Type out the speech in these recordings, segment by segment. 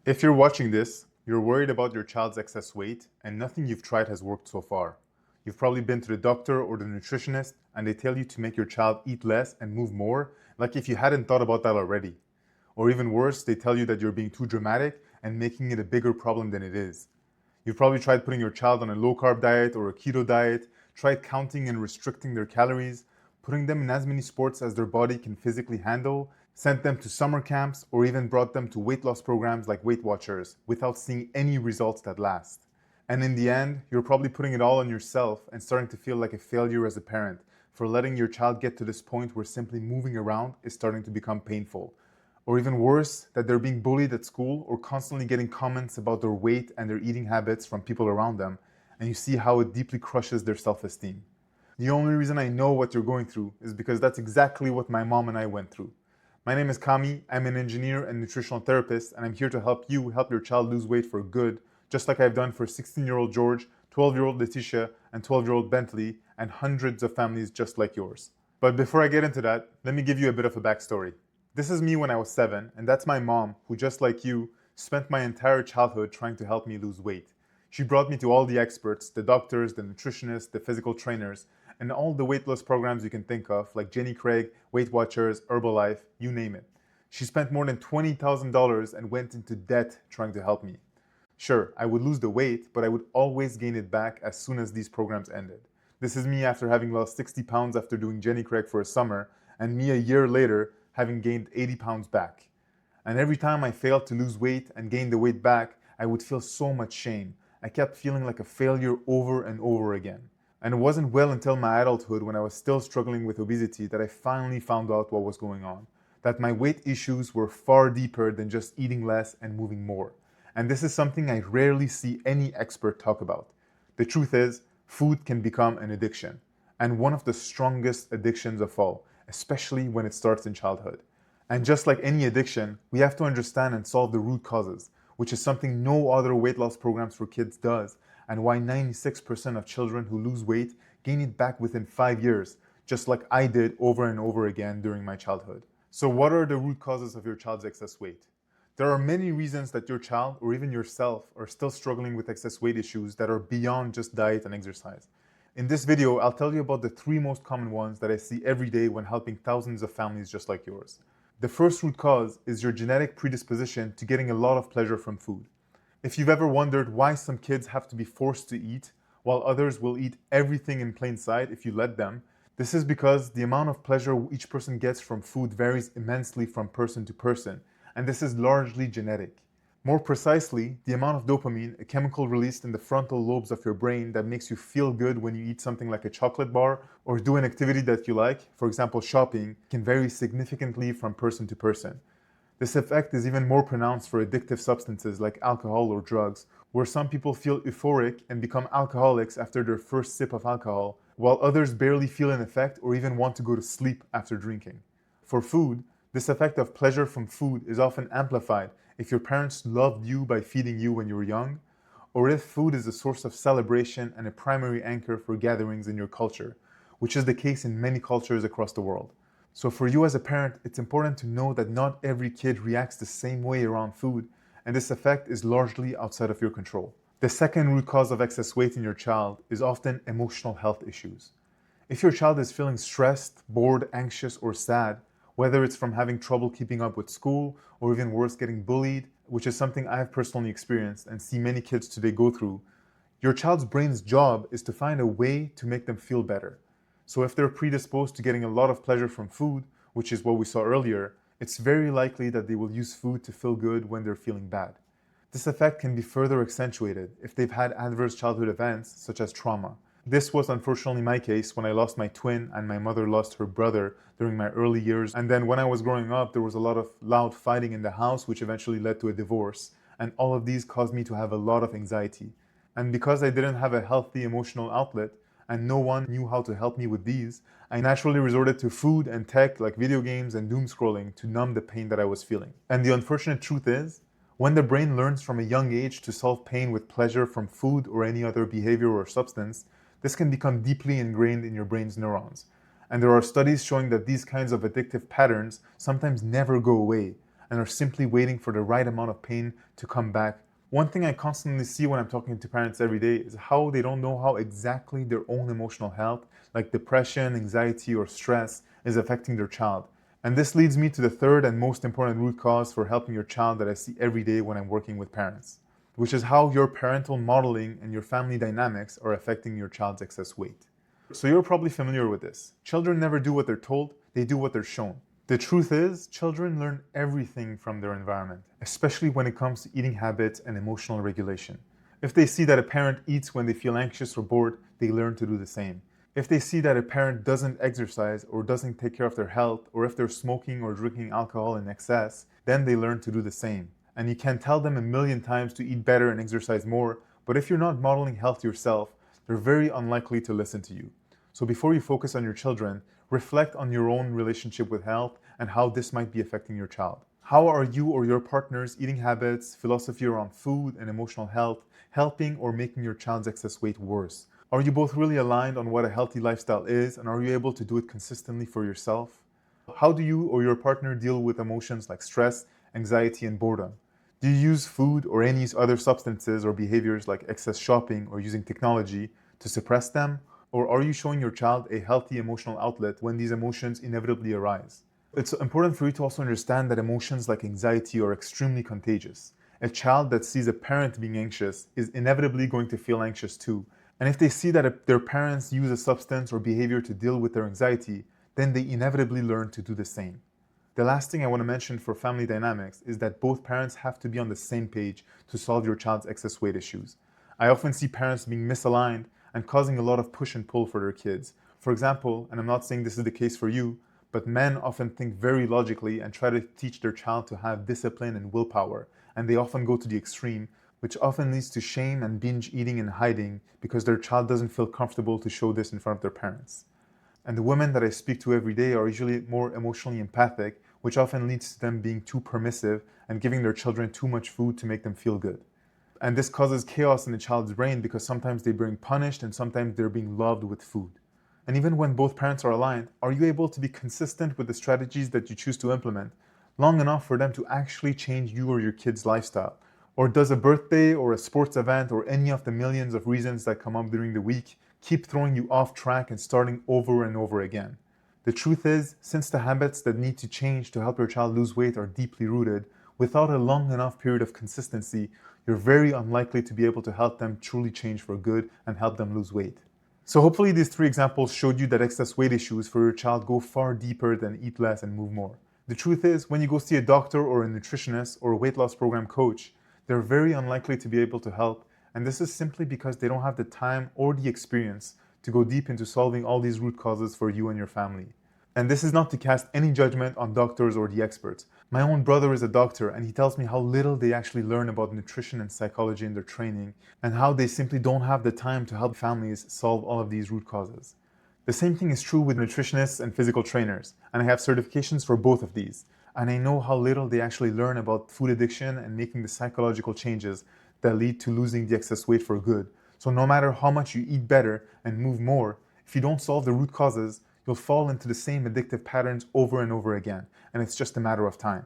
If you're watching this, you're worried about your child's excess weight and nothing you've tried has worked so far. You've probably been to the doctor or the nutritionist and they tell you to make your child eat less and move more, like if you hadn't thought about that already. Or even worse, they tell you that you're being too dramatic and making it a bigger problem than it is. You've probably tried putting your child on a low carb diet or a keto diet, tried counting and restricting their calories, putting them in as many sports as their body can physically handle, sent them to summer camps, or even brought them to weight loss programs like Weight Watchers without seeing any results that last. And in the end, you're probably putting it all on yourself and starting to feel like a failure as a parent for letting your child get to this point where simply moving around is starting to become painful. Or even worse, that they're being bullied at school or constantly getting comments about their weight and their eating habits from people around them, and you see how it deeply crushes their self-esteem. The only reason I know what you're going through is because that's exactly what my mom and I went through. My name is Kami, I'm an engineer and nutritional therapist, and I'm here to help you help your child lose weight for good, just like I've done for 16-year-old George, 12-year-old Letitia, and 12-year-old Bentley, and hundreds of families just like yours. But before I get into that, let me give you a bit of a backstory. This is me when I was 7, and that's my mom, who just like you, spent my entire childhood trying to help me lose weight. She brought me to all the experts, the doctors, the nutritionists, the physical trainers, and all the weight loss programs you can think of, like Jenny Craig, Weight Watchers, Herbalife, you name it. She spent more than $20,000 and went into debt trying to help me. Sure, I would lose the weight, but I would always gain it back as soon as these programs ended. This is me after having lost 60 pounds after doing Jenny Craig for a summer, and me a year later having gained 80 pounds back. And every time I failed to lose weight and gain the weight back, I would feel so much shame. I kept feeling like a failure over and over again. And it wasn't well until my adulthood, when I was still struggling with obesity, that I finally found out what was going on. That my weight issues were far deeper than just eating less and moving more. And this is something I rarely see any expert talk about. The truth is, food can become an addiction, and one of the strongest addictions of all, especially when it starts in childhood. And just like any addiction, we have to understand and solve the root causes, which is something no other weight loss programs for kids does, and why 96% of children who lose weight gain it back within 5 years, just like I did over and over again during my childhood. So what are the root causes of your child's excess weight? There are many reasons that your child or even yourself are still struggling with excess weight issues that are beyond just diet and exercise. In this video, I'll tell you about the 3 most common ones that I see every day when helping thousands of families just like yours. The first root cause is your genetic predisposition to getting a lot of pleasure from food. If you've ever wondered why some kids have to be forced to eat, while others will eat everything in plain sight if you let them, this is because the amount of pleasure each person gets from food varies immensely from person to person, and this is largely genetic. More precisely, the amount of dopamine, a chemical released in the frontal lobes of your brain that makes you feel good when you eat something like a chocolate bar or do an activity that you like, for example shopping, can vary significantly from person to person. This effect is even more pronounced for addictive substances like alcohol or drugs, where some people feel euphoric and become alcoholics after their first sip of alcohol, while others barely feel an effect or even want to go to sleep after drinking. For food, this effect of pleasure from food is often amplified if your parents loved you by feeding you when you were young, or if food is a source of celebration and a primary anchor for gatherings in your culture, which is the case in many cultures across the world. So for you as a parent, it's important to know that not every kid reacts the same way around food, and this effect is largely outside of your control. The second root cause of excess weight in your child is often emotional health issues. If your child is feeling stressed, bored, anxious, or sad, whether it's from having trouble keeping up with school or even worse, getting bullied, which is something I have personally experienced and see many kids today go through, your child's brain's job is to find a way to make them feel better. So if they're predisposed to getting a lot of pleasure from food, which is what we saw earlier, it's very likely that they will use food to feel good when they're feeling bad. This effect can be further accentuated if they've had adverse childhood events such as trauma. This was unfortunately my case when I lost my twin and my mother lost her brother during my early years. And then when I was growing up, there was a lot of loud fighting in the house, which eventually led to a divorce. And all of these caused me to have a lot of anxiety. And because I didn't have a healthy emotional outlet, and no one knew how to help me with these, I naturally resorted to food and tech like video games and doom scrolling to numb the pain that I was feeling. And the unfortunate truth is, when the brain learns from a young age to solve pain with pleasure from food or any other behavior or substance, this can become deeply ingrained in your brain's neurons. And there are studies showing that these kinds of addictive patterns sometimes never go away, and are simply waiting for the right amount of pain to come back. One thing I constantly see when I'm talking to parents every day is how they don't know how exactly their own emotional health, like depression, anxiety, or stress, is affecting their child. And this leads me to the third and most important root cause for helping your child that I see every day when I'm working with parents, which is how your parental modeling and your family dynamics are affecting your child's excess weight. So you're probably familiar with this. Children never do what they're told, they do what they're shown. The truth is, children learn everything from their environment, especially when it comes to eating habits and emotional regulation. If they see that a parent eats when they feel anxious or bored, they learn to do the same. If they see that a parent doesn't exercise or doesn't take care of their health, or if they're smoking or drinking alcohol in excess, then they learn to do the same. And you can tell them a million times to eat better and exercise more, but if you're not modeling health yourself, they're very unlikely to listen to you. So before you focus on your children, reflect on your own relationship with health and how this might be affecting your child. How are you or your partner's eating habits, philosophy around food and emotional health helping or making your child's excess weight worse? Are you both really aligned on what a healthy lifestyle is, and are you able to do it consistently for yourself? How do you or your partner deal with emotions like stress, anxiety, and boredom? Do you use food or any other substances or behaviors like excess shopping or using technology to suppress them? Or are you showing your child a healthy emotional outlet when these emotions inevitably arise? It's important for you to also understand that emotions like anxiety are extremely contagious. A child that sees a parent being anxious is inevitably going to feel anxious too. And if they see that their parents use a substance or behavior to deal with their anxiety, then they inevitably learn to do the same. The last thing I want to mention for family dynamics is that both parents have to be on the same page to solve your child's excess weight issues. I often see parents being misaligned and causing a lot of push and pull for their kids. For example, and I'm not saying this is the case for you, but men often think very logically and try to teach their child to have discipline and willpower, and they often go to the extreme, which often leads to shame and binge eating and hiding because their child doesn't feel comfortable to show this in front of their parents. And the women that I speak to every day are usually more emotionally empathic, which often leads to them being too permissive and giving their children too much food to make them feel good. And this causes chaos in the child's brain because sometimes they're being punished and sometimes they're being loved with food. And even when both parents are aligned, are you able to be consistent with the strategies that you choose to implement long enough for them to actually change you or your kid's lifestyle? Or does a birthday or a sports event or any of the millions of reasons that come up during the week keep throwing you off track and starting over and over again? The truth is, since the habits that need to change to help your child lose weight are deeply rooted, without a long enough period of consistency, you're very unlikely to be able to help them truly change for good and help them lose weight. So hopefully these three examples showed you that excess weight issues for your child go far deeper than eat less and move more. The truth is, when you go see a doctor or a nutritionist or a weight loss program coach, they're very unlikely to be able to help, and this is simply because they don't have the time or the experience to go deep into solving all these root causes for you and your family. And this is not to cast any judgment on doctors or the experts. My own brother is a doctor, and he tells me how little they actually learn about nutrition and psychology in their training, and how they simply don't have the time to help families solve all of these root causes. The same thing is true with nutritionists and physical trainers, and I have certifications for both of these. And I know how little they actually learn about food addiction and making the psychological changes that lead to losing the excess weight for good. So no matter how much you eat better and move more, if you don't solve the root causes, you'll fall into the same addictive patterns over and over again, and it's just a matter of time.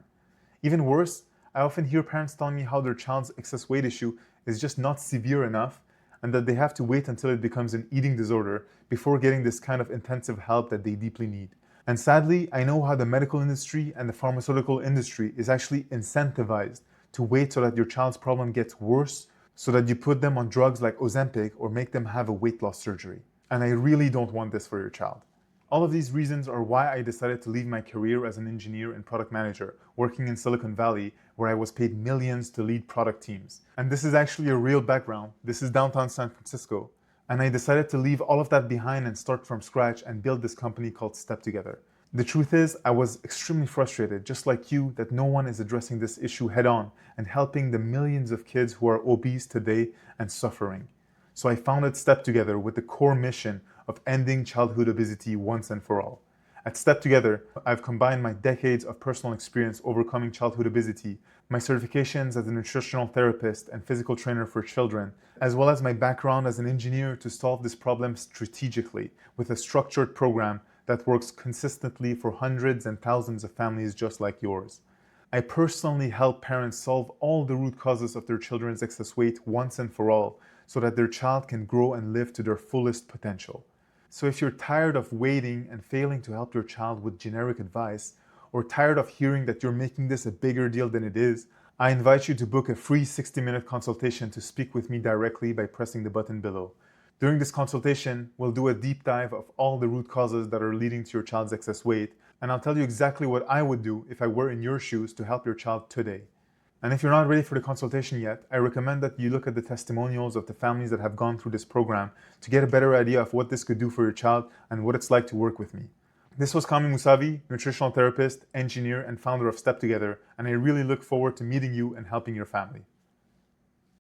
Even worse, I often hear parents telling me how their child's excess weight issue is just not severe enough and that they have to wait until it becomes an eating disorder before getting this kind of intensive help that they deeply need. And sadly, I know how the medical industry and the pharmaceutical industry is actually incentivized to wait so that your child's problem gets worse so that you put them on drugs like Ozempic or make them have a weight loss surgery. And I really don't want this for your child. All of these reasons are why I decided to leave my career as an engineer and product manager, working in Silicon Valley, where I was paid millions to lead product teams. And this is actually a real background. This is downtown San Francisco. And I decided to leave all of that behind and start from scratch and build this company called Step Together. The truth is, I was extremely frustrated, just like you, that no one is addressing this issue head on and helping the millions of kids who are obese today and suffering. So I founded Step Together with the core mission of ending childhood obesity once and for all. At Step Together, I've combined my decades of personal experience overcoming childhood obesity, my certifications as a nutritional therapist and physical trainer for children, as well as my background as an engineer to solve this problem strategically with a structured program that works consistently for hundreds and thousands of families just like yours. I personally help parents solve all the root causes of their children's excess weight once and for all so that their child can grow and live to their fullest potential. So if you're tired of waiting and failing to help your child with generic advice, or tired of hearing that you're making this a bigger deal than it is, I invite you to book a free 60-minute consultation to speak with me directly by pressing the button below. During this consultation, we'll do a deep dive of all the root causes that are leading to your child's excess weight, and I'll tell you exactly what I would do if I were in your shoes to help your child today. And if you're not ready for the consultation yet, I recommend that you look at the testimonials of the families that have gone through this program to get a better idea of what this could do for your child and what it's like to work with me. This was Kami Musavi, nutritional therapist, engineer, and founder of Step Together, and I really look forward to meeting you and helping your family.